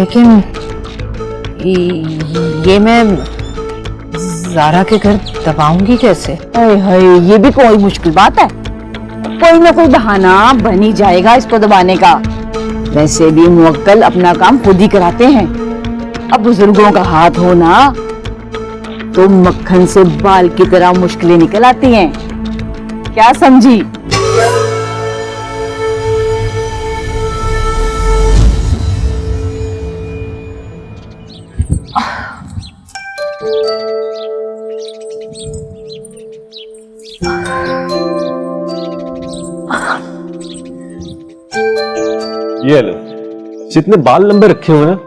लेकिन ये मैं ज़ारा के घर दबाऊंगी कैसे? अरे हाय, ये भी कोई मुश्किल बात है। कोई ना कोई बहाना बन ही जाएगा इसको दबाने का। वैसे भी मुवक्किल अपना काम खुद ही कराते हैं। अब बुजुर्गों का हाथ हो ना तो मक्खन से बाल की तरह मुश्किलें निकल आती हैं। क्या समझी? ये लो, जितने बाल लंबे रखे हुए हैं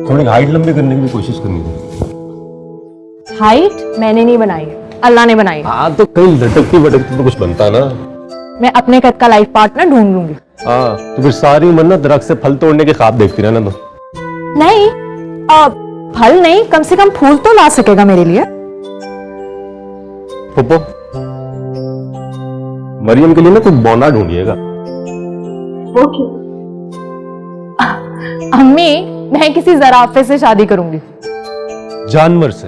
थोड़ी हाइट लंबी करने की कोशिश करनी है। हाइट मैंने नहीं बनाई है, अल्लाह ने बनाई है। हाँ तो कहीं लटकती वटकती तो कुछ बनता ना। मैं अपने कद का लाइफ पार्टनर ढूंढ लूंगी। हाँ तो फिर सारी उम्र ना दरख्त से फल तोड़ने के ख्वाब देखती रहना। तो नहीं, फल नहीं, कम से कम फूल तो ला सकेगा मेरे लिए। फुप्पो, मरियम के लिए ना कोई बौना ढूंढिएगा। ओके। अम्मी, मैं किसी जराफे से शादी करूंगी। जानवर से?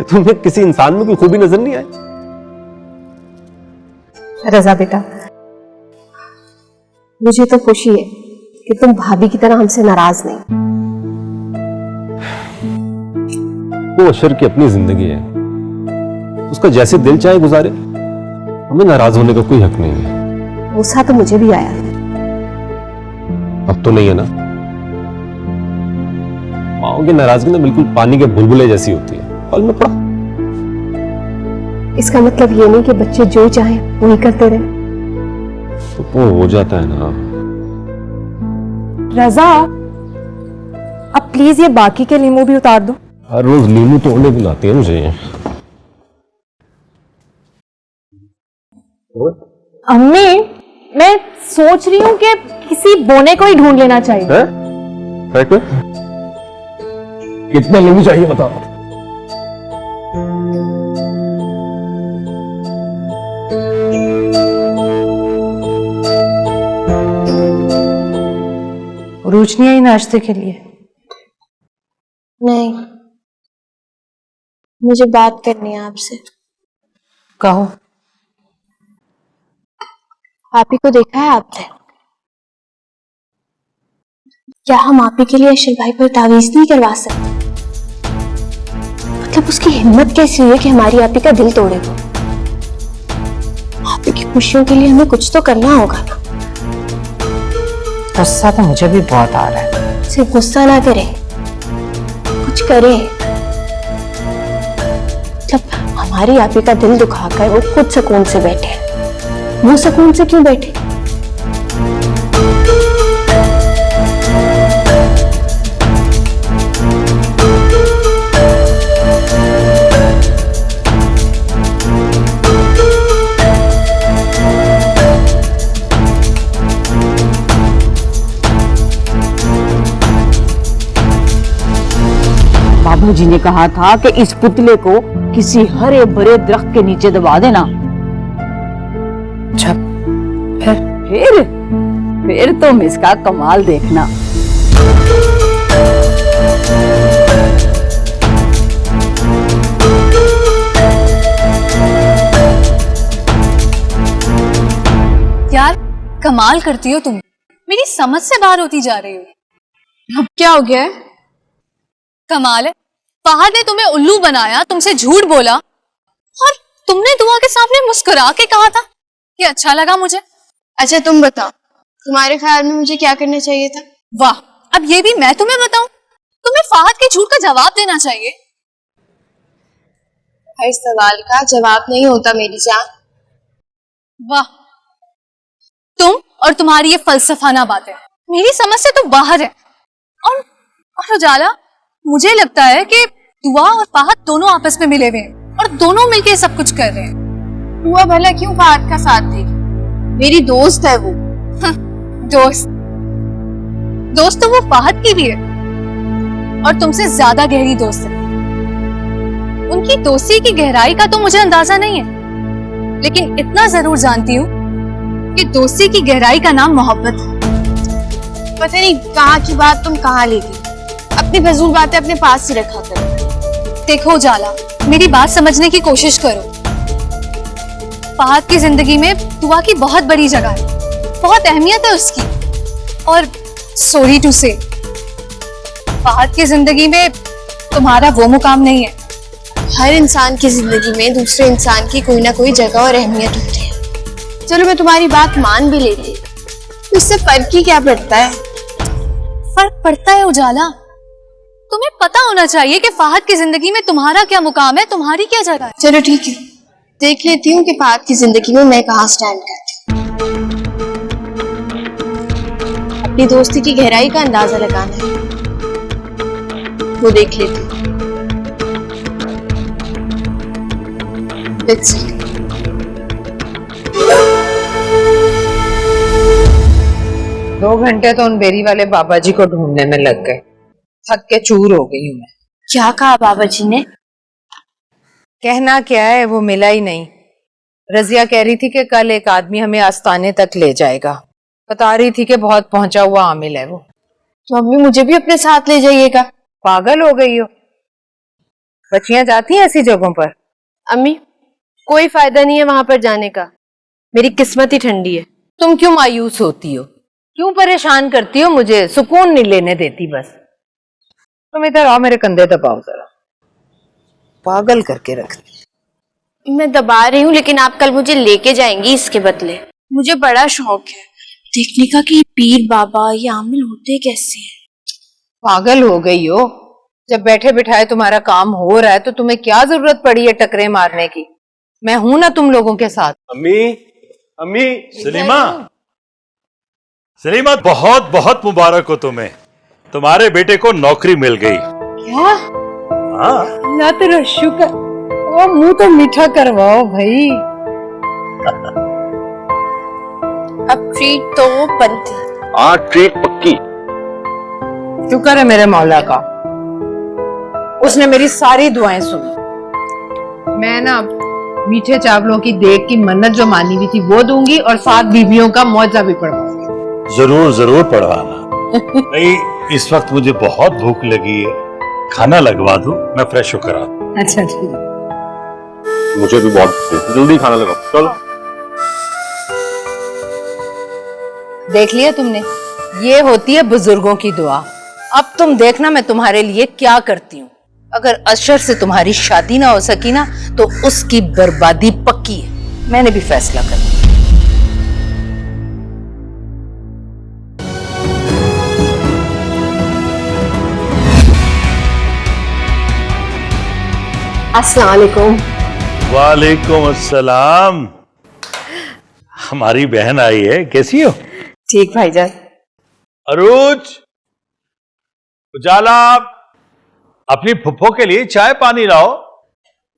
तुम्हें किसी इंसान में कोई खूबी नजर नहीं आई? रजा बेटा, मुझे तो खुशी है कि तुम भाभी की तरह हमसे नाराज नहीं। वो अशर की अपनी जिंदगी है, उसका जैसे दिल चाहे गुजारे, हमें नाराज होने का कोई हक नहीं है। गुस्सा तो मुझे भी आया। अब तो नहीं है ना। माओ की नाराजगी ना बिल्कुल पानी के बुलबुले जैसी होती है, फल में पड़ा। इसका मतलब ये नहीं कि बच्चे जो चाहे वही करते रहे। तो वो हो जाता है ना। रजा, अब प्लीज ये बाकी के लीमू भी उतार दो। हर रोज नींबू तोड़ने बुलाती है मुझे। अम्मी, मैं सोच रही हूँ कि किसी बोने को ही ढूंढ लेना चाहिए। कितने नींबू चाहिए बताओ? रोशनी आई नाश्ते के लिए? नहीं, मुझे बात करनी है आपसे। कहो। आप ही को देखा है आपने? क्या हम आप ही के लिए अशर भाई पर तावीज नहीं करवा सकते? मतलब उसकी हिम्मत कैसी हुई है कि हमारी आप ही का दिल तोड़े वो? आप ही की खुशियों के लिए हमें कुछ तो करना होगा ना। गुस्सा तो मुझे भी बहुत आ रहा है। सिर्फ गुस्सा ना करे, कुछ करे। मतलब हमारी आप ही का दिल दुखाकर वो खुद सुकून से बैठे, वो सुकून से क्यों बैठे? बाबूजी ने कहा था कि इस पुतले को किसी हरे भरे दरख्त के नीचे दबा देना। अच्छा, फिर तुम इसका कमाल देखना। यार कमाल करती हो तुम, मेरी समझ से बाहर होती जा रही हो। अब क्या हो गया है? कमाल है, फहद ने तुम्हें उल्लू बनाया, तुमसे झूठ बोला और तुमने दुआ के सामने मुस्कुरा के कहा था कि अच्छा लगा मुझे। अच्छा तुम बताओ, तुम्हारे ख्याल में मुझे क्या करना चाहिए था? वाह, अब ये भी मैं तुम्हें बताऊं? तुम्हें फहद के झूठ का जवाब देना चाहिए। हर सवाल का जवाब नहीं होता मेरी जान। वाह, तुम और तुम्हारी ये फलसफाना बातें मेरी समझ से तो बाहर है। और उजाला, मुझे लगता है कि दुआ और फहद दोनों आपस में मिले हुए हैं और दोनों मिलके सब कुछ कर रहे हैं। दुआ भला क्यों फहद का साथ देगी? मेरी दोस्त है वो। दोस्त तो वो फहद की भी है और तुमसे ज्यादा गहरी दोस्त है। उनकी दोस्ती की गहराई का तो मुझे अंदाजा नहीं है, लेकिन इतना जरूर जानती हूँ कि दोस्ती की गहराई का नाम मोहब्बत है। पता नहीं कहाँ की बात तुम कहाँ ले गई। अपनी फजूल बातें अपने पास ही रखा करो। देखो उजाला, मेरी बात समझने की कोशिश करो। फहद की जिंदगी में दुआ की बहुत बड़ी जगह है, बहुत अहमियत है उसकी। और सॉरी टू से, फहद की जिंदगी में तुम्हारा वो मुकाम नहीं है। हर इंसान की जिंदगी में दूसरे इंसान की कोई ना कोई जगह और अहमियत होती है। चलो मैं तुम्हारी बात मान भी लेती, तो इससे फर्क ही क्या पड़ता है। फर्क पड़ता है उजाला। तुम्हें पता होना चाहिए कि फहद की जिंदगी में तुम्हारा क्या मुकाम है, तुम्हारी क्या जगह है। चलो ठीक है, देख लेती हूँ कि फहद की जिंदगी में मैं कहाँ स्टैंड करती हूँ। अपनी दोस्ती की गहराई का अंदाजा लगाना है, वो देख लेती हूँ। Let's see. 2 घंटे तो उन बेरी वाले बाबा जी को ढूंढने में लग गए। थक के चूर हो गई हूं मैं। क्या कहा बाबा जी ने? कहना क्या है, वो मिला ही नहीं। रजिया कह रही थी कि कल एक आदमी हमें आस्ताने तक ले जाएगा। बता रही थी कि बहुत पहुंचा हुआ आमिल है वो। तो अम्मी मुझे भी अपने साथ ले जाइएगा। पागल हो गई हो? बच्चियां जाती हैं ऐसी जगहों पर? अम्मी कोई फायदा नहीं है वहां पर जाने का, मेरी किस्मत ही ठंडी है। तुम क्यों मायूस होती हो, क्यों परेशान करती हो मुझे? सुकून नहीं लेने देती बस। तुम इधर आओ, मेरे कंधे दबाओ जरा। पागल करके रखती। मैं दबा रही हूँ, लेकिन आप कल मुझे लेके जाएंगी इसके बदले। मुझे बड़ा शौक है देखने का कि पीर बाबा ये आमिल होते कैसे हैं। पागल हो गई हो? जब बैठे बिठाए तुम्हारा काम हो रहा है तो तुम्हें क्या जरूरत पड़ी है टकरे मारने की? मैं हूं ना तुम लोगों के साथ। अम्मी, अम्मी, सलीमा, सलीमा, बहुत बहुत मुबारक हो तुम्हें। तुम्हारे बेटे को नौकरी मिल गई। क्या? हाँ। ना तेरा शुक्र। वो मुंह तो मीठा करवाओ भाई। अब ट्रीट तो बनती। हाँ, ट्रीट पक्की। शुक्र है मेरे मौला का, उसने मेरी सारी दुआएं सुनी। मैं ना मीठे चावलों की देग की मन्नत जो मानी हुई थी वो दूंगी और 7 बीबियों का मौजा भी पढ़वाऊंगी। जरूर जरूर पढ़वाना। नहीं, इस वक्त मुझे बहुत भूख लगी है, खाना लगवा दूं, मैं फ्रेश होकर आता हूं। अच्छा ठीक। मुझे भी बहुत जल्दी खाना लगाओ। चलो। देख लिया तुमने, ये होती है बुजुर्गों की दुआ। अब तुम देखना मैं तुम्हारे लिए क्या करती हूँ। अगर अशर से तुम्हारी शादी ना हो सकी ना तो उसकी बर्बादी पक्की है। मैंने भी फैसला कर लिया। अस्सलाम वालेकुम। वालेकुम अस्सलाम। हमारी बहन आई है, कैसी हो? ठीक भाईजान। अरूज, उजाला, अपनी फुफ्फो के लिए चाय पानी लाओ।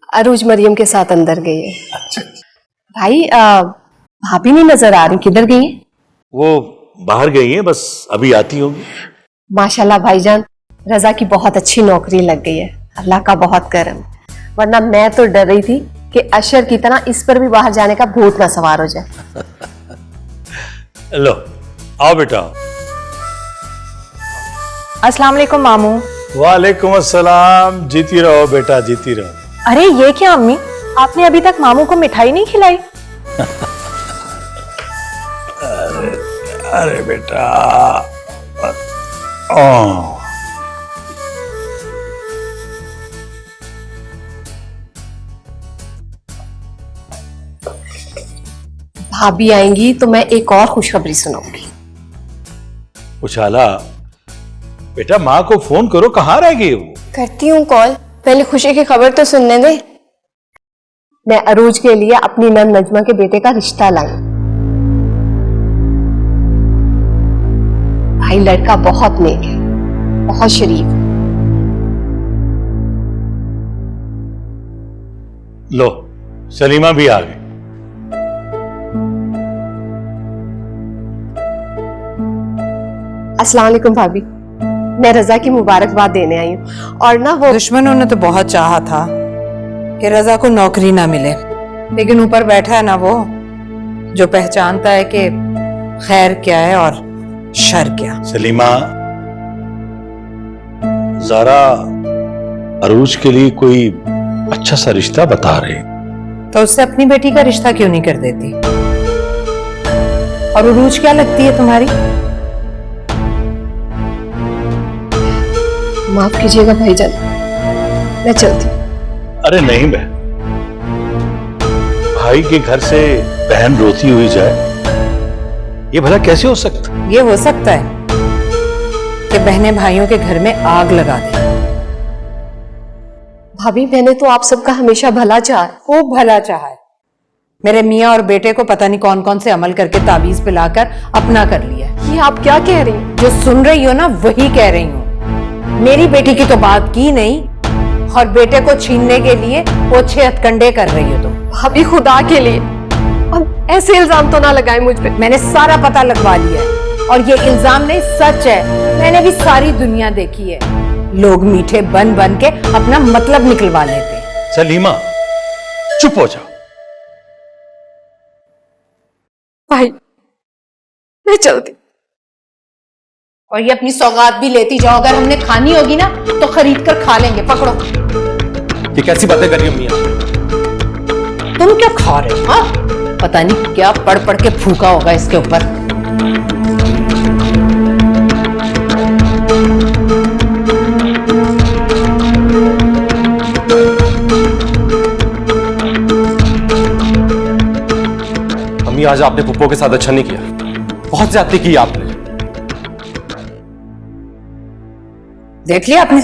अरूज मरियम के साथ अंदर गई है। भाई भाभी नहीं नजर आ रही, किधर गई है? वो बाहर गई है, बस अभी आती होंगी। माशाल्लाह भाईजान, रजा की बहुत अच्छी नौकरी लग गई है, अल्लाह का बहुत करम। वरना मैं तो डर रही थी कि अशर की तरह इस पर भी बाहर जाने का भूत ना सवार हो जाए। लो आओ बेटा। अस्सलाम वालेकुम मामू। वालेकुम अस्सलाम। जीती रहो बेटा, जीती रहो। अरे ये क्या अम्मी, आपने अभी तक मामू को मिठाई नहीं खिलाई? अरे बेटा, ओ भाभी आएंगी तो मैं एक और खुशखबरी सुनाऊंगी। उछाला, बेटा माँ को फोन करो, कहाँ रह गई वो? करती हूँ कॉल, पहले खुशी की खबर तो सुनने दे। मैं अरूज के लिए अपनी नंद नजमा के बेटे का रिश्ता लाई। भाई लड़का बहुत नेक है, बहुत शरीफ। लो सलीमा भी आ गई। अस्सलाम वालेकुम भाभी, मैं रजा की मुबारकबाद देने आई हूँ। और ना वो दुश्मनों ने तो बहुत चाहा था कि रजा को नौकरी ना मिले, लेकिन ऊपर बैठा है ना वो जो पहचानता है कि खैर क्या है और शर क्या। सलीमा, ज़ारा अरूज के लिए कोई अच्छा सा रिश्ता बता रहे। तो उससे अपनी बेटी का रिश्ता क्यों नहीं कर देती? और उरूज क्या लगती है तुम्हारी? माफ कीजिएगा भाईजान, मैं चलती। अरे नहीं बहन, भाई के घर से बहन रोती हुई जाए, ये भला कैसे हो सकता? ये हो सकता है कि बहनें भाइयों के घर में आग लगा दे। भाभी, मैंने तो आप सबका हमेशा भला चाहा। खूब भला चाहा है। मेरे मियाँ और बेटे को पता नहीं कौन कौन से अमल करके ताबीज पिलाकर अपना कर लिया है। ये आप क्या कह रही हैं? जो सुन रही हो ना वही कह रही हूँ। मेरी बेटी की तो बात की नहीं और बेटे को छीनने के लिए ओछे हथकंडे कर रही हो तुम। भाभी, खुदा के लिए अब ऐसे इल्जाम तो ना लगाए मुझ पे। मैंने सारा पता लगवा लिया है और ये इल्जाम नहीं, सच है। मैंने भी सारी दुनिया देखी है। लोग मीठे बन बन के अपना मतलब निकलवा लेते। सलीमा, चुप हो जाओ। भाई, मैं चलती। और ये अपनी सौगात भी लेती जाओ। अगर हमने खानी होगी ना तो खरीद कर खा लेंगे। पकड़ो। ये कैसी बातें कर रही हो मियां? तुम क्या खा रहे हो? हाँ, पता नहीं क्या पढ़ पढ़ के फूका होगा इसके ऊपर। अम्मी, आज आपने पुप्पो के साथ अच्छा नहीं किया। बहुत ज्यादती की आपने। देख लिया आपने?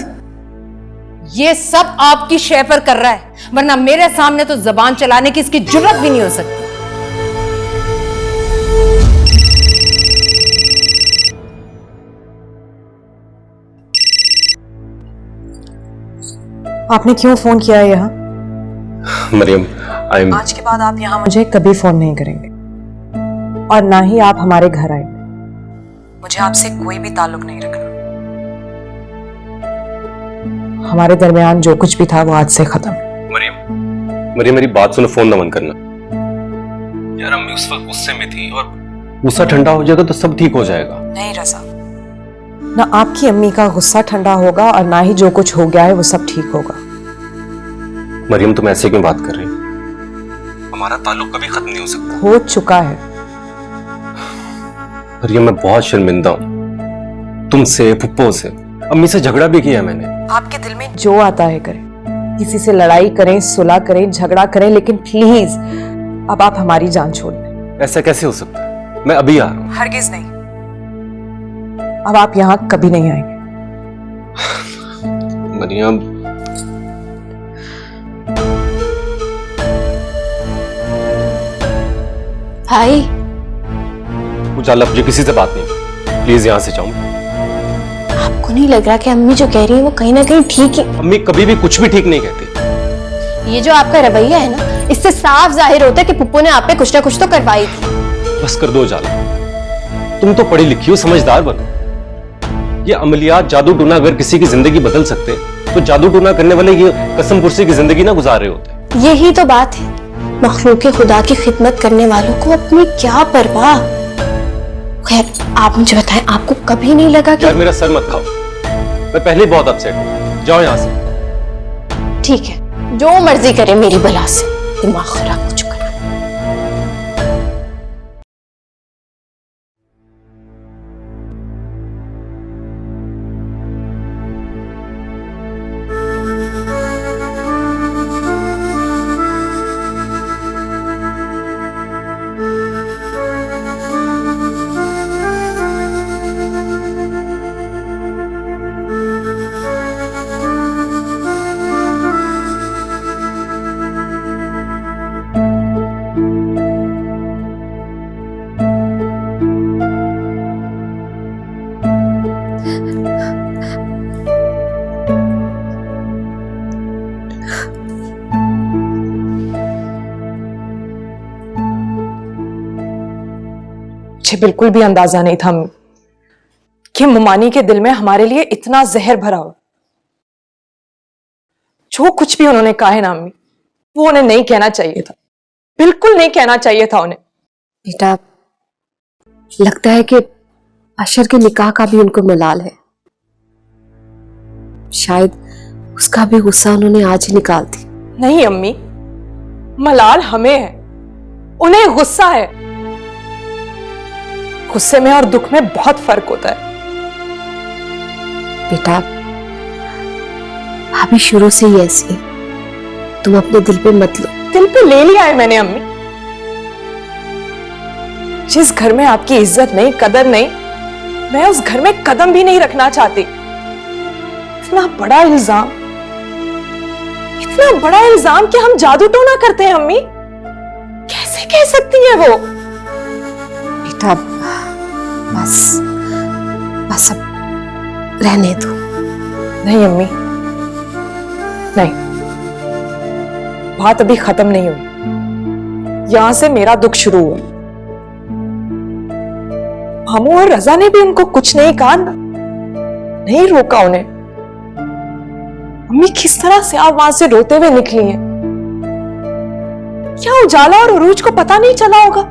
ये सब आपकी शय पर कर रहा है, वरना मेरे सामने तो जबान चलाने की इसकी जुर्रत भी नहीं हो सकती। आपने क्यों फोन किया है यहाँ? मरियम, आज के बाद आप यहाँ मुझे कभी फोन नहीं करेंगे और ना ही आप हमारे घर आएंगे। मुझे आपसे कोई भी ताल्लुक नहीं रखना। हमारे दरमियान जो कुछ भी था वो आज से खत्म। मरियम, मेरी बात सुनो, फोन न बंद करना। यार, अम्मी उस वक्त गुस्से में थी और गुस्सा ठंडा हो जाएगा तो सब ठीक हो जाएगा। नहीं रज़ा, ना आपकी अम्मी का गुस्सा ठंडा होगा और ना ही जो कुछ हो गया है वो सब ठीक होगा। मरियम, तुम ऐसे क्यों बात कर रही हो? हमारा ताल्लुक कभी खत्म नहीं हो सकता। हो चुका है। मरियम, मैं बहुत शर्मिंदा हूँ तुमसे, पुप्पो से, अम्मी से झगड़ा भी किया मैंने। आपके दिल में जो आता है करें, किसी से लड़ाई करें, सुलह करें, झगड़ा करें, लेकिन प्लीज अब आप हमारी जान छोड़ दें। ऐसा कैसे हो सकता है? मैं अभी आ रहा हूँ। हरगिज नहीं। अब आप यहाँ कभी नहीं आएंगे। मरियम, भाई, मुझे मुझे किसी से बात नहीं, प्लीज यहाँ से जाओ। आपको नहीं लग रहा कि अम्मी जो कह रही है वो कहीं ना कहीं ठीक है? अम्मी कभी भी कुछ भी ठीक नहीं कहती। ये जो आपका रवैया है ना, इससे साफ जाहिर होता है कि पुप्पो ने आप पे कुछ ना कुछ तो करवाई थी। बस कर दो जाला, तुम तो पढ़ी लिखी हो, समझदार बनो। ये अमलियात, जादू टूना अगर किसी की जिंदगी बदल सकते तो जादू टूना करने वाले ये कसम कुर्सी की जिंदगी ना गुजार रहे होते। यही तो बात है, मखलूक खुदा की खिदमत करने वालों को अपनी क्या परवाह। खैर, आप मुझे बताएं, आपको कभी नहीं लगा कि... यार, मेरा सर मत खाओ, मैं पहले बहुत अपसेट हूं। जाओ यहां से। ठीक है, जो मर्जी करे मेरी बला से, दिमाग खराब हो चुका है। मुझे बिल्कुल भी अंदाजा नहीं था कि मुमानी के दिल में हमारे लिए इतना जहर भरा हो। जो कुछ भी उन्होंने कहा है ना अम्मी, वो उन्हें नहीं कहना चाहिए था, बिल्कुल नहीं कहना चाहिए था उन्हें। बेटा, लगता है कि अशर के निकाह का भी उनको मलाल है। शायद उसका भी गुस्सा उन्होंने आज ही निकाल दी। नहीं अम्मी, मलाल हमें है, उन्हें गुस्सा है। गुस्से में और दुख में बहुत फर्क होता है। बेटा, भाभी शुरू से ही ऐसी है, तुम अपने दिल पे मत लो। दिल पे ले लिया है मैंने अम्मी। जिस घर में आपकी इज्जत नहीं, कदर नहीं, मैं उस घर में कदम भी नहीं रखना चाहती। इतना बड़ा इल्जाम कि हम जादू टोना करते हैं अम्मी, कैसे कह सकती है वो? बेटा बस अब रहने दो। नहीं अम्मी, नहीं, बात अभी खत्म नहीं हुई। यहां से मेरा दुख शुरू हुआ। मामू और रजा ने भी उनको कुछ नहीं कहा, नहीं रोका उन्हें। अम्मी किस तरह से आप वहां से रोते हुए निकली हैं? क्या उजाला और उरूज को पता नहीं चला होगा?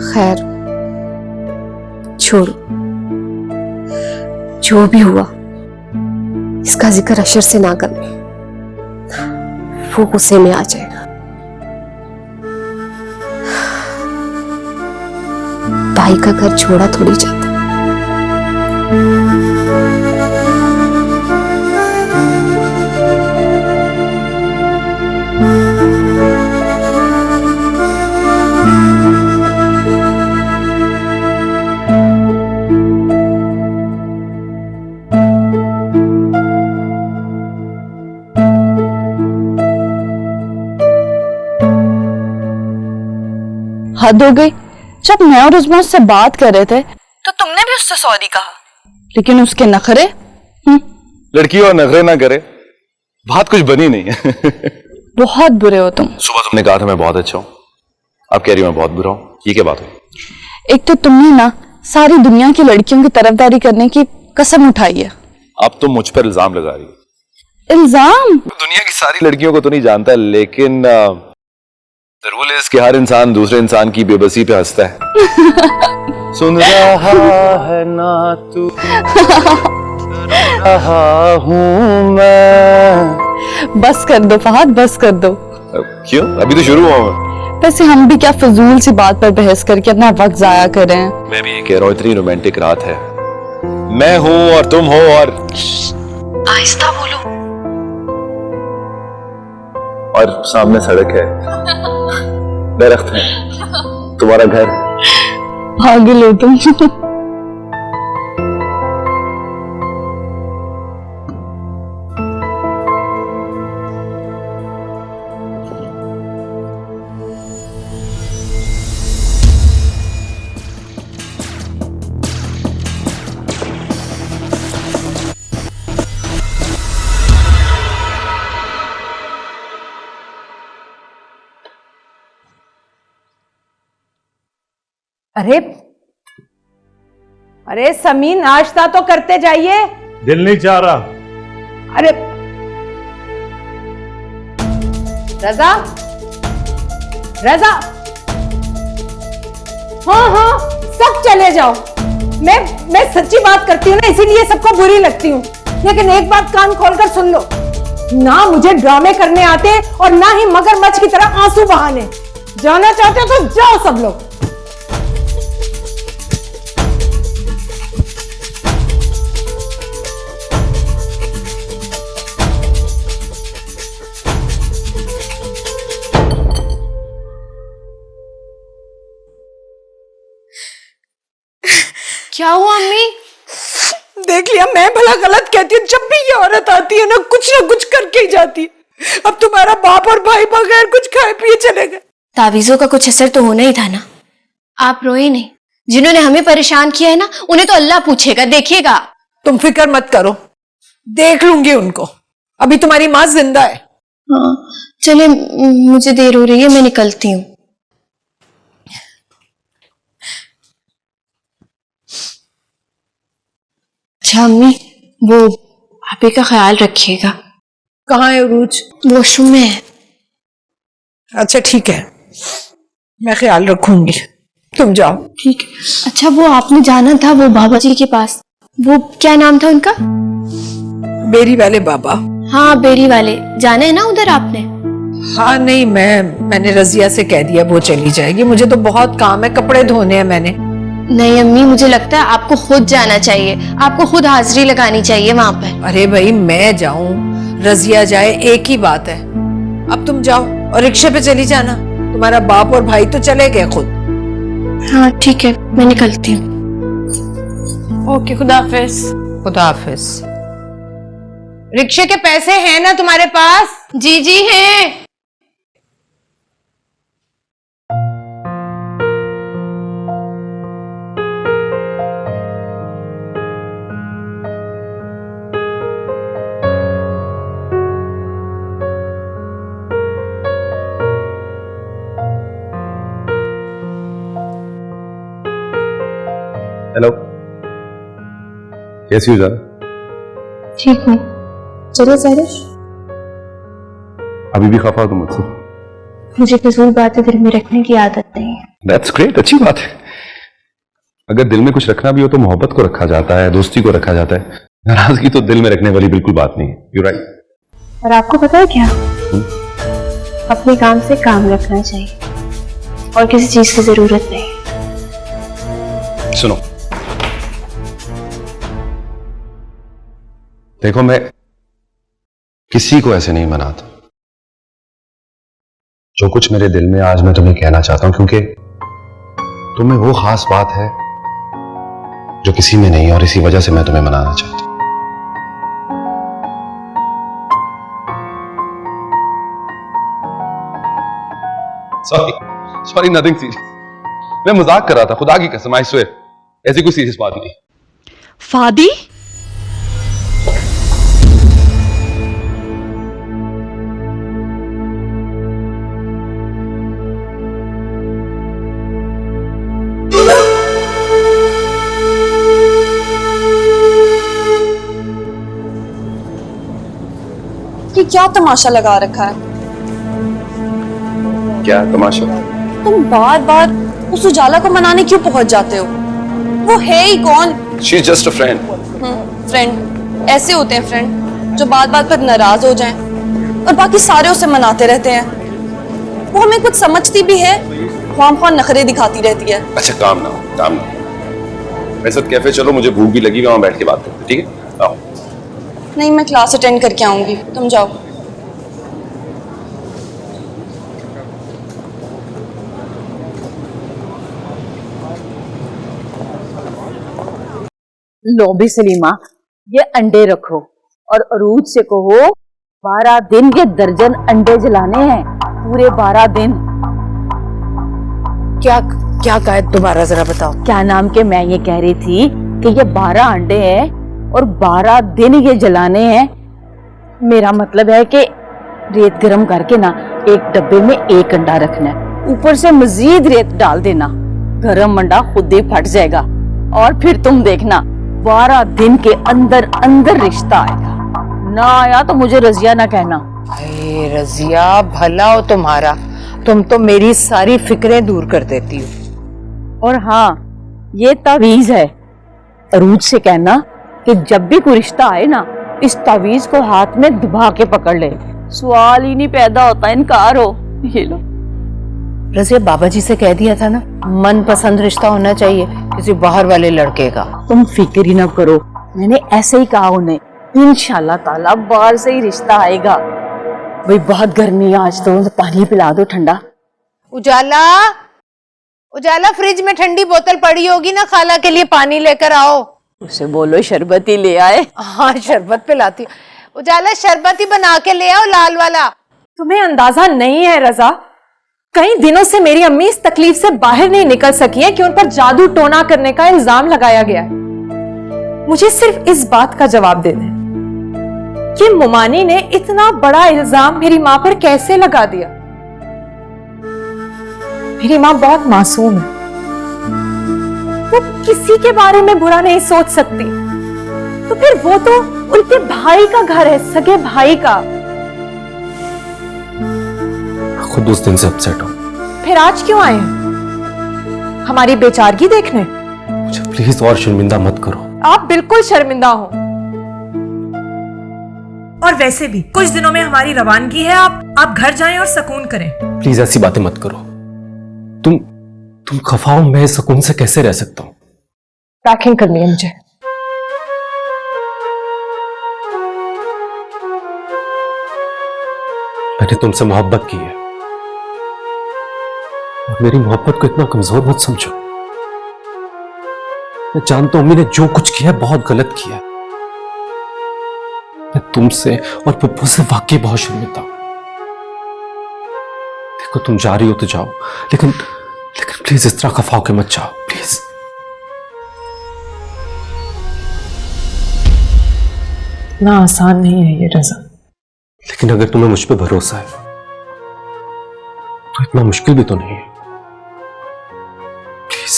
खैर छोड़ो, जो भी हुआ इसका जिक्र अशर से ना करना, वो गुस्से में आ जाएगा। भाई का घर छोड़ा थोड़ी जाता। हद हो गई। जब मैं और उस्मान से बात कर रहे थे तो तुमने भी उससे सॉरी कहा, लेकिन उसके नखरे। लड़की और नखरे ना करे, बात कुछ बनी नहीं है। बहुत बुरे हो तुम। सुबह तुमने कहा था मैं बहुत अच्छा हूँ, अब कह रही हूँ मैं बहुत बुरा हूँ। ये क्या बात है? एक तो तुमने ना सारी दुनिया की लड़कियों की तरफदारी करने की कसम उठाई है। अब तुम मुझ पर इल्जाम लगा रही हो। इल्जाम? दुनिया की सारी लड़कियों को तो नहीं जानता, लेकिन रूल है कि हर इंसान दूसरे इंसान की बेबसी पे हंसता है। सुन रहा है ना तू, रहा हूँ मैं। बस कर दो फहद, बस कर दो। क्यों? अभी तो शुरू हुआ मैं। वैसे हम भी क्या फजूल सी बात पर बहस करके अपना वक्त जाया कर रहे हैं। मैं भी कह रहा हूँ, इतनी रोमांटिक रात है, मैं हूँ और तुम हो, और आहिस्ता बोलो। और सामने सड़क है, दरख्त है, तुम्हारा घर। पागल हो तुम। अरे समीन, नाश्ता तो करते जाइए। दिल नहीं चाह रहा। अरे रजा, रजा, हाँ सब चले जाओ। मैं सच्ची बात करती हूँ ना, इसीलिए सबको बुरी लगती हूँ। लेकिन एक बात कान खोलकर सुन लो, ना मुझे ड्रामे करने आते और ना ही मगरमच्छ की तरह आंसू बहाने। जाना चाहते हो तो जाओ सब लोग। क्या हुआ अम्मी? देख लिया, मैं भला गलत कहती हूँ? जब भी ये औरत आती है ना कुछ करके ही जाती है। अब तुम्हारा बाप और भाई बगैर कुछ खाए पिए चले गए। तावीजों का कुछ असर तो होना ही था ना। आप रोए नहीं, जिन्होंने हमें परेशान किया है ना, उन्हें तो अल्लाह पूछेगा, देखिएगा। तुम फिक्र मत करो, देख लूंगी उनको। अभी तुम्हारी माँ जिंदा है। हाँ चले, मुझे देर हो रही है, मैं निकलती हूँ। अच्छा अम्मी, वो भाभी का ख्याल रखिएगा। कहाँ है उरूज? वॉशरूम में है। अच्छा ठीक है, मैं ख्याल रखूंगी। तुम जाओ। ठीक है। अच्छा वो आपने जाना था वो बाबा जी के पास, वो क्या नाम था उनका? बेरी वाले बाबा। हाँ बेरी वाले, जाना है ना उधर आपने? हाँ नहीं, मैंने रजिया से कह दिया वो चली जाएगी, मुझे तो बहुत काम है, कपड़े धोने हैं मैंने। नहीं अम्मी, मुझे लगता है आपको खुद जाना चाहिए, आपको खुद हाजिरी लगानी चाहिए वहां पर। अरे भाई मैं जाऊं रजिया जाए एक ही बात है। अब तुम जाओ और रिक्शे पे चली जाना, तुम्हारा बाप और भाई तो चले गए खुद। हाँ ठीक है, मैं निकलती हूँ। ओके, खुदा हाफिज। खुदा हाफिज। रिक्शे के पैसे हैं ना तुम्हारे पास? जी जी हैं। हेलो, कैसी हो जान? ठीक हूँ। चलो सारिश, अभी भी खफा हो तुम मुझसे? मुझे फिजूल बातें दिल में रखने की आदत नहीं है। दैट्स ग्रेट, अच्छी बात है। अगर दिल में कुछ रखना भी हो तो मोहब्बत को रखा जाता है, दोस्ती को रखा जाता है। नाराजगी तो दिल में रखने वाली बिल्कुल बात नहीं है। You right. और आपको पता है क्या, अपने काम से काम रखना चाहिए और किसी चीज की जरूरत नहीं। सुनो, देखो मैं किसी को ऐसे नहीं मनाता। जो कुछ मेरे दिल में आज मैं तुम्हें कहना चाहता हूं, क्योंकि तुम्हें वो खास बात है जो किसी में नहीं है, और इसी वजह से मैं तुम्हें मनाना चाहता हूं। Sorry nothing serious. मैं मजाक कर रहा था, खुदा की कसम, आई स्वेयर, ऐसी कोई सीरियस बात नहीं। फादी, ये क्या तमाशा लगा रखा है? क्या तमाशा? तुम बार बार उस उजाला को मनाने क्यों पहुंच जाते हो? वो है ही कौन? She is just a friend. Friend ऐसे होते हैं फ्रेंड जो बात बात पर नाराज हो जाएं और बाकी सारे उसे मनाते रहते हैं। वो हमें कुछ समझती भी है, ख्वाम नखरे दिखाती रहती है। अच्छा काम ना हो। वैसे कैफे चलो, मुझे भूख भी लगी, वहां बैठ के बात करते हैं, ठीक है? आओ। नहीं, मैं क्लास अटेंड करके आऊंगी, तुम जाओ। लो भी सलीमा, ये अंडे रखो और अरूज से कहो 12 दिन ये दर्जन अंडे जलाने हैं, पूरे 12 दिन। क्या क्या कहा है दोबारा जरा बताओ। क्या नाम के मैं ये कह रही थी कि ये 12 अंडे हैं और 12 दिन ये जलाने हैं। मेरा मतलब है कि रेत गरम करके ना एक डब्बे में एक अंडा रखना है, ऊपर से मजीद रेत डाल देना, गरम अंडा खुद ही फट जाएगा और फिर तुम देखना 12 दिन के अंदर अंदर रिश्ता आएगा। ना आया तो मुझे रजिया ना कहना। अरे रजिया, भला हो तुम्हारा, तुम तो मेरी सारी फिक्रें दूर कर देती हो। और हाँ, ये तावीज है, अरूज से कहना कि जब भी कोई रिश्ता आए ना, इस तावीज को हाथ में दबा के पकड़ ले, सवाल ही नहीं पैदा होता इनकार हो। ये लो। रजिया, बाबा जी से कह दिया था ना, मन पसंद रिश्ता होना चाहिए किसी बाहर वाले लड़के का। तुम फिक्र ही ना करो, मैंने ऐसे ही कहा उन्हें, इंशाल्लाह ताला बाहर से ही रिश्ता आएगा। भाई बहुत गर्मी है आज, तो पानी पिला दो ठंडा। उजाला, उजाला, फ्रिज में ठंडी बोतल पड़ी होगी ना, खाला के लिए पानी लेकर आओ। उसे बोलो शरबत ही ले आए। हाँ शरबत पिलाती। उजाला, शरबत ही बना के ले आओ, लाल वाला। तुम्हें अंदाजा नहीं है रजा, कई दिनों से मेरी अम्मी इस तकलीफ से बाहर नहीं निकल सकी है कि उन पर जादू टोना करने का इल्जाम लगाया गया है। मुझे सिर्फ इस बात का जवाब देना है कि मुमानी ने इतना बड़ा इल्जाम मेरी मां पर कैसे लगा दिया। मेरी मां बहुत मासूम है, वो किसी के बारे में बुरा नहीं सोच सकती, तो फिर वो तो उनके भाई का घर है, सगे भाई का। खुद उस दिन से अपसेट हूं। फिर आज क्यों आए हैं? हमारी बेचारगी देखने? मुझे प्लीज और शर्मिंदा मत करो। आप बिल्कुल शर्मिंदा हो। और वैसे भी कुछ दिनों में हमारी रवानगी है, आप घर जाएं और सुकून करें। प्लीज ऐसी बातें मत करो। तुम खफा हो, मैं सुकून से कैसे रह सकता हूं? पैकिंग करनी है मुझे। मैंने तुमसे मोहब्बत की है और मेरी मोहब्बत को इतना कमजोर मत समझो। मैं जानता हूं मैंने जो कुछ किया है बहुत गलत किया है। मैं तुमसे और पप्पू से वाकई बहुत शर्मिंदा हूं। देखो तुम जा रही हो तो जाओ, लेकिन प्लीज इस तरह खफा होके मत जाओ प्लीज। इतना आसान नहीं है ये रजा। लेकिन अगर तुम्हें मुझ पे भरोसा है तो इतना मुश्किल भी तो नहीं है। प्लीज।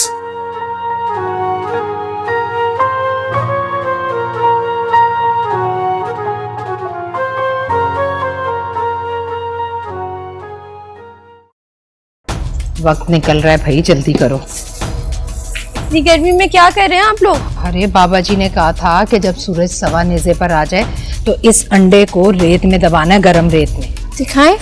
वक्त निकल रहा है भाई, जल्दी करो। इतनी गर्मी में क्या कर रहे हैं आप लोग? अरे बाबा जी ने कहा था कि जब सूरज सवा नेज़े पर आ जाए तो इस अंडे को रेत में दबाना है, गरम रेत में। दिखाएं?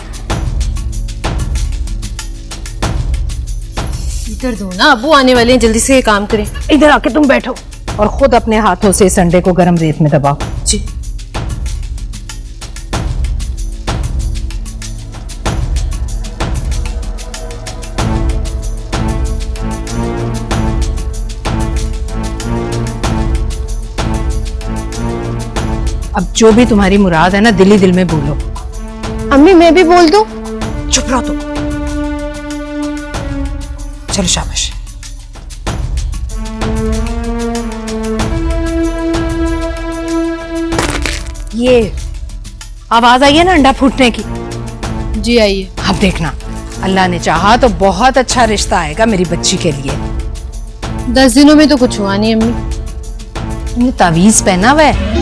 इधर दो ना, अबू आने वाले हैं, जल्दी से ये काम करें। इधर आके तुम बैठो और खुद अपने हाथों से इस अंडे को गरम रेत में दबाओ। जी। अब जो भी तुम्हारी मुराद है ना, दिल ही दिल में बोलो। अम्मी मैं भी बोल दूं? चुप रहो तुम। चलो शाबाश। ये आवाज आई है ना अंडा फूटने की? जी आइए। अब देखना, अल्लाह ने चाहा तो बहुत अच्छा रिश्ता आएगा मेरी बच्ची के लिए। 10 दिनों में तो कुछ हुआ नहीं अम्मी। तुमने तावीज पहना हुआ है?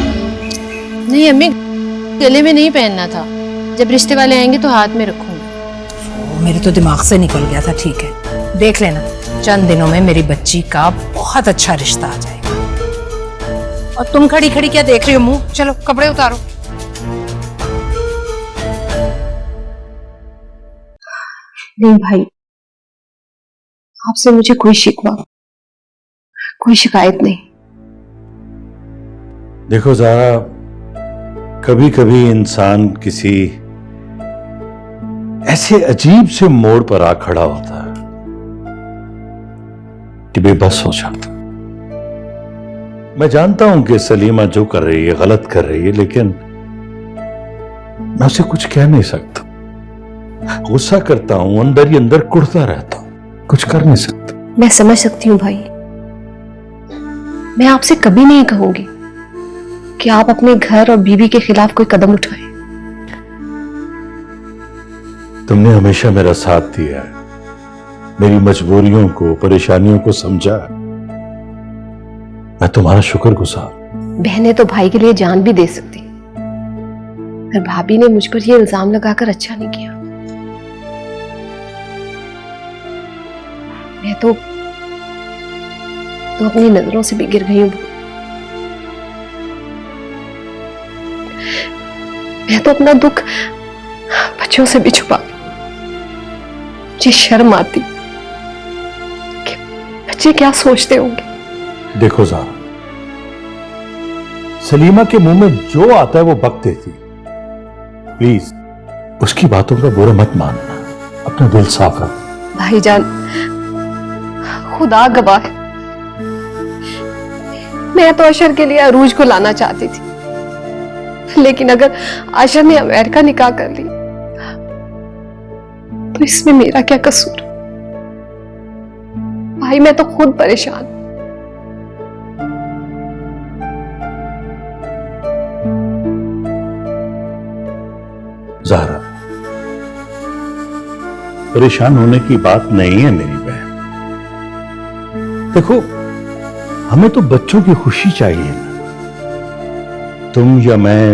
नहीं अम्मी, गले में नहीं पहनना था। जब रिश्ते वाले आएंगे तो हाथ में रखूंगी। मेरे तो दिमाग से निकल गया था। ठीक है, देख लेना, चंद दिनों में मेरी बच्ची का बहुत अच्छा रिश्ता आ जाएगा। और तुम खड़ी खड़ी क्या देख रही हो मुंह? चलो कपड़े उतारो। नहीं भाई, आपसे मुझे कोई शिकवा, कोई शिकायत नहीं। देखो ज़ारा, कभी कभी इंसान किसी ऐसे अजीब से मोड़ पर आ खड़ा होता है कि बेबस हो जाता। मैं जानता हूं कि सलीमा जो कर रही है गलत कर रही है, लेकिन मैं उसे कुछ कह नहीं सकता। गुस्सा करता हूं, अंदर ही अंदर कुढ़ता रहता हूं, कुछ कर नहीं सकता। मैं समझ सकती हूँ भाई। मैं आपसे कभी नहीं कहूंगी कि आप अपने घर और बीवी के खिलाफ कोई कदम उठाएं। तुमने हमेशा मेरा साथ दिया है, मेरी मजबूरियों को, परेशानियों को समझा। मैं तुम्हारा शुक्रगुजार। बहनें तो भाई के लिए जान भी दे सकती, पर भाभी ने मुझ पर यह इल्जाम लगाकर अच्छा नहीं किया। मैं तो अपनी नजरों से भी गिर गई हूं। मैं तो अपना दुख बच्चों से भी छुपा, मुझे शर्म आती कि बच्चे क्या सोचते होंगे। देखो ज़ारा, सलीमा के मुंह में जो आता है वो बक देती। प्लीज उसकी बातों का बुरा मत मानना, अपना दिल साफ रख। भाईजान, खुदा गवाह है, मैं तो अशर के लिए अरूज को लाना चाहती थी, लेकिन अगर अशर ने अमेरिका निकाह कर ली तो इसमें मेरा क्या कसूर? भाई मैं तो खुद परेशान। ज़ारा, परेशान होने की बात नहीं है मेरी बहन। देखो, हमें तो बच्चों की खुशी चाहिए ना। तुम या मैं,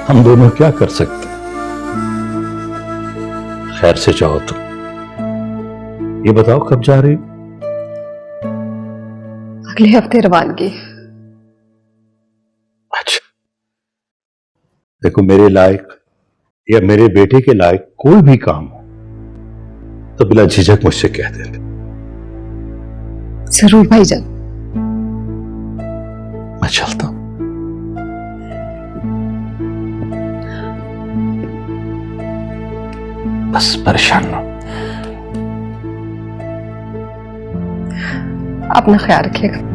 हम दोनों क्या कर सकते? खैर से चाहो तुम। ये बताओ कब जा रही हो? अगले हफ्ते रवानगी। अच्छा, देखो मेरे लायक या मेरे बेटे के लायक कोई भी काम हो तो बिला झिझक मुझसे कह देना। जरूर भाईजान। मैं चलता हूं। बस परेशान ना हो। अपना ख्याल रखिएगा।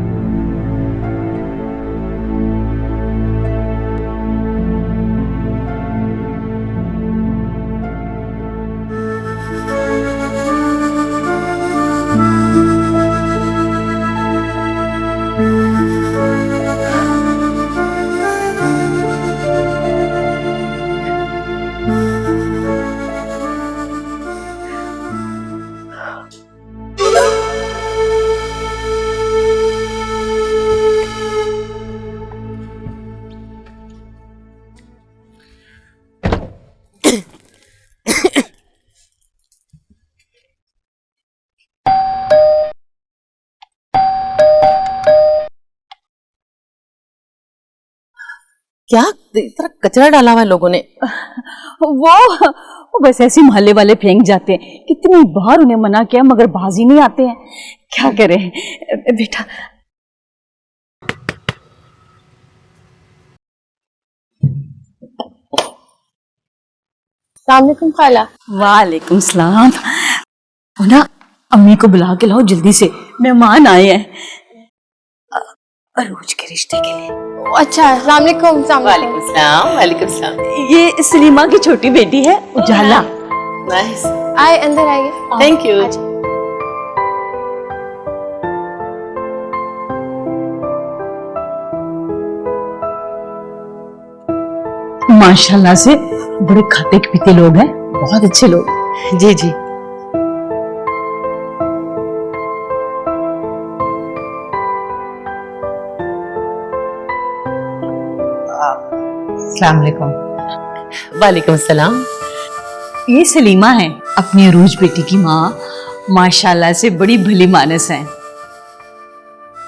क्या इतना कचरा डाला हुआ है लोगों ने? वो बस ऐसे मोहल्ले वाले फेंक जाते हैं। कितनी बार उन्हें मना किया मगर बाज ही नहीं आते हैं। क्या करें बेटा। सलामुअलैकुम खाला। वालेकुम सलाम। वो ना अम्मी को बुला के लाओ जल्दी से, मेहमान आए हैं अरूज के रिश्ते के लिए। अच्छा, सलामुअलैकुम। वालेकुम सलाम। वालेकुम सलाम। ये सलीमा की छोटी बेटी है उजाला। नाइस। आए, अंदर आइए। Thank you. माशाल्लाह से बड़े खाते पीते लोग हैं, बहुत अच्छे लोग। जी जी। अस्सलाम वालेकुम। वालेकुम सलाम। ये सलीमा है अपनी अरूज बेटी की माँ। माशाल्लाह से बड़ी भली मानस है।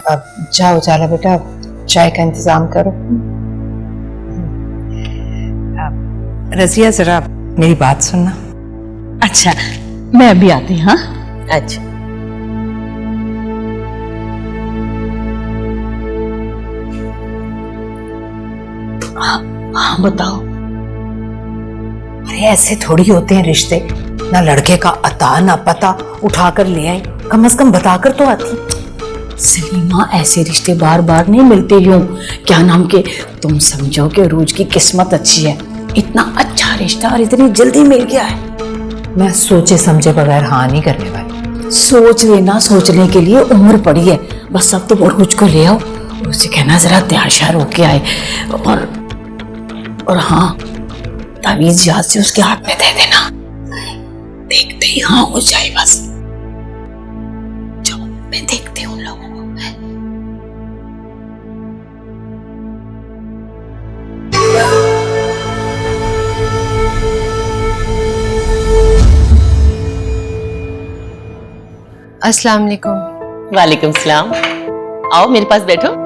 अब जाओ जाला बेटा, चाय का इंतजाम करो। रजिया जरा मेरी बात सुनना। अच्छा, मैं अभी आती हूँ। हाँ अच्छा। हाँ बताओ। अरे ऐसे थोड़ी होते हैं रिश्ते, ना लड़के का अता ना पता उठाकर ले आए, कम से कम बताकर तो आती। सलीमा ऐसे रिश्ते बार बार नहीं मिलते यूं। क्या नाम के, तुम समझो कि अरूज की किस्मत अच्छी है, इतना अच्छा रिश्ता और इतनी जल्दी मिल गया है। मैं सोचे समझे बगैर हाँ नहीं करने वाली। सोच लेना, सोचने के लिए उम्र पड़ी है। बस अब तुम अरूज को ले आओ, उसे कहना जरा तैयार श्यार होके आए। और हाँ, तावीज याद से उसके हाथ में दे देना, देखते ही हाँ हो जाए बस। जाओ, मैं देखती हूँ उन लोगों को। अस्सलाम वालेकुम। वालेकुम सलाम। आओ मेरे पास बैठो।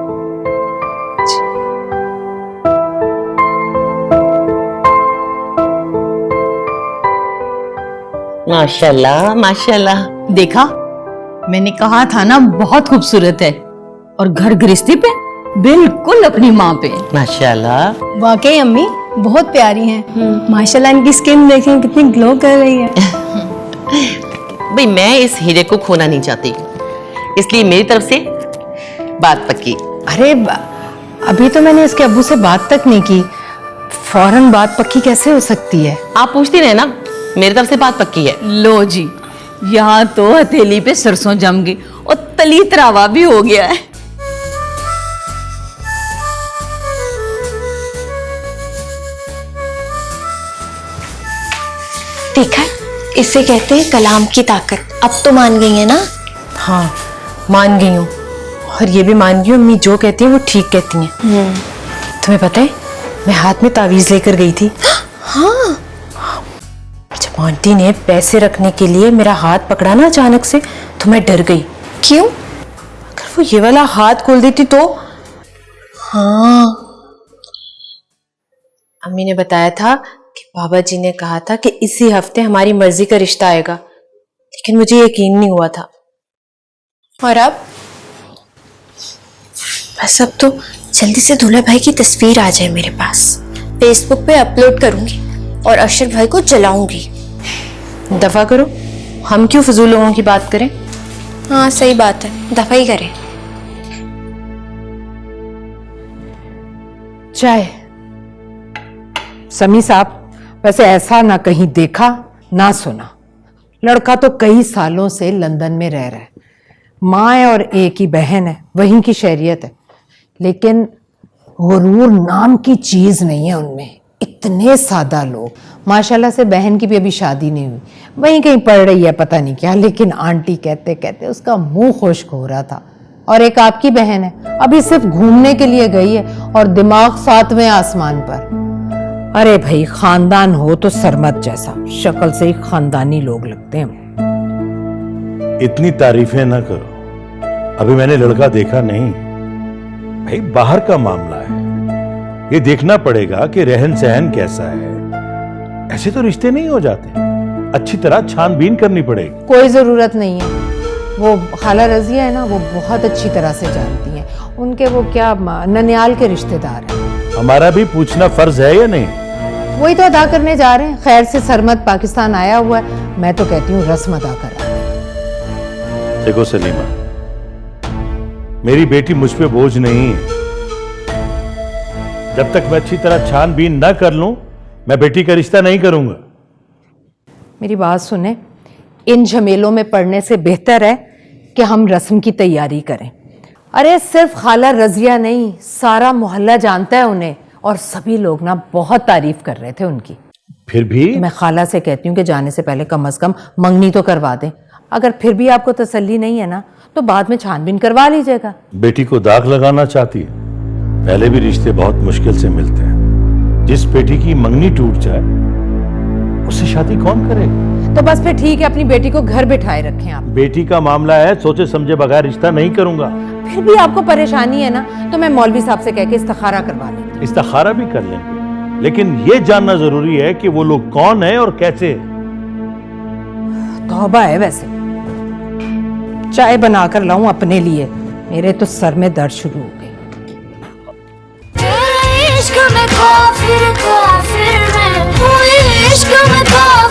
माशाल्लाह माशाल्लाह। देखा, मैंने कहा था ना बहुत खूबसूरत है, और घर गृहस्थी पे बिल्कुल अपनी माँ पे। माशाल्लाह। वाकई अम्मी बहुत प्यारी हैं। माशाल्लाह इनकी स्किन देखें कितनी ग्लो कर रही है। भाई मैं इस हीरे को खोना नहीं चाहती, इसलिए मेरी तरफ से बात पक्की। अरे अभी तो मैंने इसके अब्बू से बात तक नहीं की, फौरन बात पक्की कैसे हो सकती है? आप पूछती रहे ना, मेरी तरफ से बात पक्की है। लो जी, यहाँ तो हथेली पे सरसों जम गई और तली तरावा भी हो गया है। देखा, इसे कहते हैं कलाम की ताकत। अब तो मान गई है ना? हाँ मान गई हूँ, और ये भी मान गई हूँ अम्मी जो कहती हैं वो ठीक कहती हैं। तुम्हें पता है मैं हाथ में तावीज लेकर गई थी। हाँ। जब आंटी ने पैसे रखने के लिए मेरा हाथ पकड़ा ना अचानक से, तो मैं डर गई। क्यों? अगर वो ये वाला हाथ खोल देती तो। हाँ, अम्मी ने बताया था कि बाबा जी ने कहा था कि इसी हफ्ते हमारी मर्जी का रिश्ता आएगा, लेकिन मुझे यकीन नहीं हुआ था। और अब? बस अब तो जल्दी से दूल्हा भाई की तस्वीर आ जाए मेरे पास, फेसबुक पे अपलोड करूंगी और अशर भाई को जलाऊंगी। दफा करो, हम क्यों फजूल लोगों की बात करें। हाँ सही बात है, दफा ही करें। चाय। समी साहब, वैसे ऐसा ना कहीं देखा ना सुना, लड़का तो कई सालों से लंदन में रह रहा है, माँ है और एक ही बहन है, वहीं की शहरियत है, लेकिन गुरूर नाम की चीज नहीं है उनमें। इतने सादा लोग। माशाल्लाह से बहन की भी अभी शादी नहीं हुई, वहीं कहीं पढ़ रही है पता नहीं क्या, लेकिन आंटी कहते कहते उसका मुंह खुश्क हो रहा था। और एक आपकी बहन है, अभी सिर्फ घूमने के लिए गई है और दिमाग 7वें आसमान पर। अरे भाई, खानदान हो तो सरमत जैसा, शक्ल से ही खानदानी लोग लगते हैं। इतनी तारीफें ना करो, अभी मैंने लड़का देखा नहीं। भाई बाहर का मामला है, ये देखना पड़ेगा कि रहन सहन कैसा है। ऐसे तो रिश्ते नहीं हो जाते, अच्छी तरह छानबीन करनी पड़ेगी। कोई जरूरत नहीं है, वो खाला रजिया है ना, वो बहुत अच्छी तरह से जानती हैं। उनके वो क्या ननियाल के रिश्तेदार हैं। हमारा भी पूछना फर्ज है या नहीं? वही तो अदा करने जा रहे हैं। खैर से सरमद पाकिस्तान आया हुआ है, मैं तो कहती हूँ रस्म अदा करा। देखो सलीमा, मेरी बेटी मुझ पे बोझ नहीं है। जब तक मैं अच्छी तरह छानबीन न कर लूं, मैं बेटी का रिश्ता नहीं करूंगा। मेरी बात सुने, इन झमेलों में पड़ने से बेहतर है कि हम रस्म की तैयारी करें। अरे सिर्फ खाला रजिया नहीं, सारा मोहल्ला जानता है उन्हें, और सभी लोग ना बहुत तारीफ कर रहे थे उनकी। फिर भी मैं खाला से कहती हूँ कि जाने से पहले कम से कम मंगनी तो करवा दें। अगर फिर भी आपको तसल्ली नहीं है ना, तो बाद में छानबीन करवा लीजिएगा। बेटी को दाग लगाना चाहती है। पहले भी रिश्ते बहुत मुश्किल से मिलते हैं। जिस बेटी की मंगनी टूट जाए, उससे शादी कौन करेगा? तो बस फिर ठीक है, अपनी बेटी को घर बिठाए रखें आप। बेटी का मामला है, सोचे समझे बगैर रिश्ता नहीं करूंगा। फिर भी आपको परेशानी है ना, तो मैं मौलवी साहब से कह के इस्तिखारा करवा लेंगे। इस्तिखारा भी कर लेंगे, लेकिन ये जानना जरूरी है कि वो लोग कौन है और कैसे। तौबा है। वैसे चाय बनाकर लाऊं अपने लिए, मेरे तो सर में दर्द शुरू हो गई। इश्क में काफिर काफिर में, इश्क में काफिर